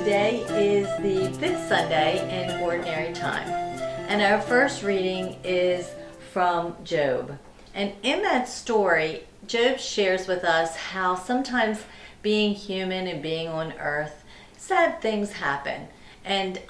Today is the fifth Sunday in Ordinary Time, and our first reading is from Job. And in that story, Job shares with us how sometimes being human and being on earth, sad things happen. And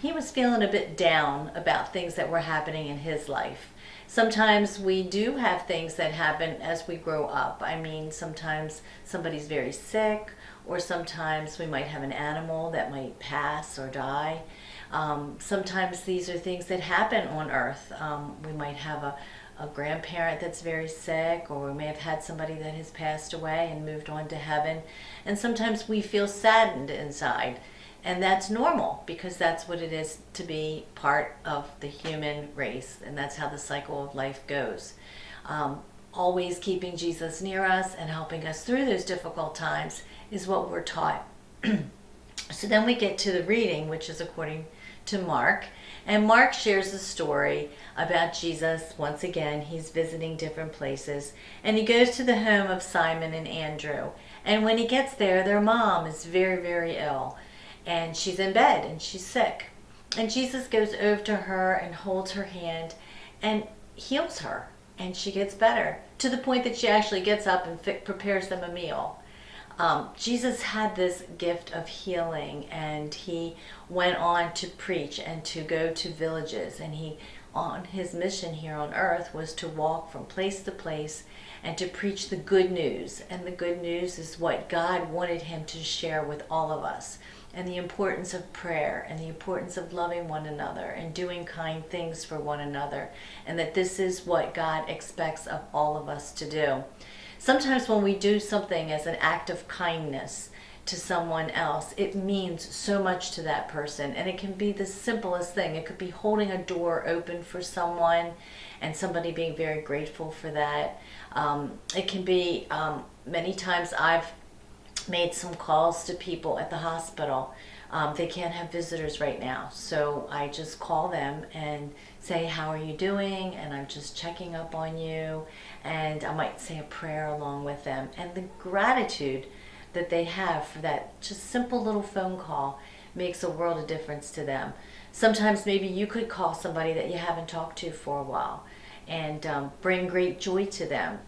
he was feeling a bit down about things that were happening in his life. Sometimes we do have things that happen as we grow up. I mean, sometimes somebody's very sick, or sometimes we might have an animal that might pass or die. Sometimes these are things that happen on earth. We might have a grandparent that's very sick, or we may have had somebody that has passed away and moved on to heaven. And sometimes we feel saddened inside. And that's normal, because that's what it is to be part of the human race, and that's how the cycle of life goes. Always keeping Jesus near us and helping us through those difficult times is what we're taught. So then we get to the reading, which is according to Mark. And Mark shares a story about Jesus. Once again, he's visiting different places, and he goes to the home of Simon and Andrew. And when he gets there, their mom is very, very ill. And she's in bed and she's sick. And Jesus goes over to her and holds her hand and heals her. And she gets better, to the point that she actually gets up and prepares them a meal. Jesus had this gift of healing, and he went on to preach and to go to villages. And on his mission here on earth was to walk from place to place and to preach the good news. And the good news is what God wanted him to share with all of us. And the importance of prayer, and the importance of loving one another and doing kind things for one another, and that this is what God expects of all of us to do. Sometimes when we do something as an act of kindness to someone else, it means so much to that person, and it can be the simplest thing. It could be holding a door open for someone and somebody being very grateful for that. It can be many times I've made some calls to people at the hospital. They can't have visitors right now, so I just call them and say, how are you doing? And I'm just checking up on you, and I might say a prayer along with them. And the gratitude that they have for that just simple little phone call makes a world of difference to them. Sometimes maybe you could call somebody that you haven't talked to for a while and bring great joy to them.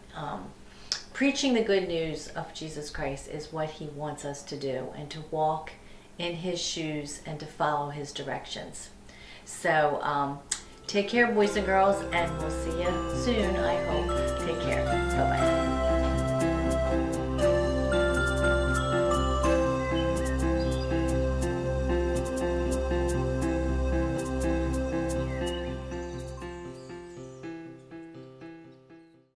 Preaching the good news of Jesus Christ is what he wants us to do, and to walk in his shoes and to follow his directions. So take care, boys and girls, and we'll see you soon, I hope. Take care. Bye-bye.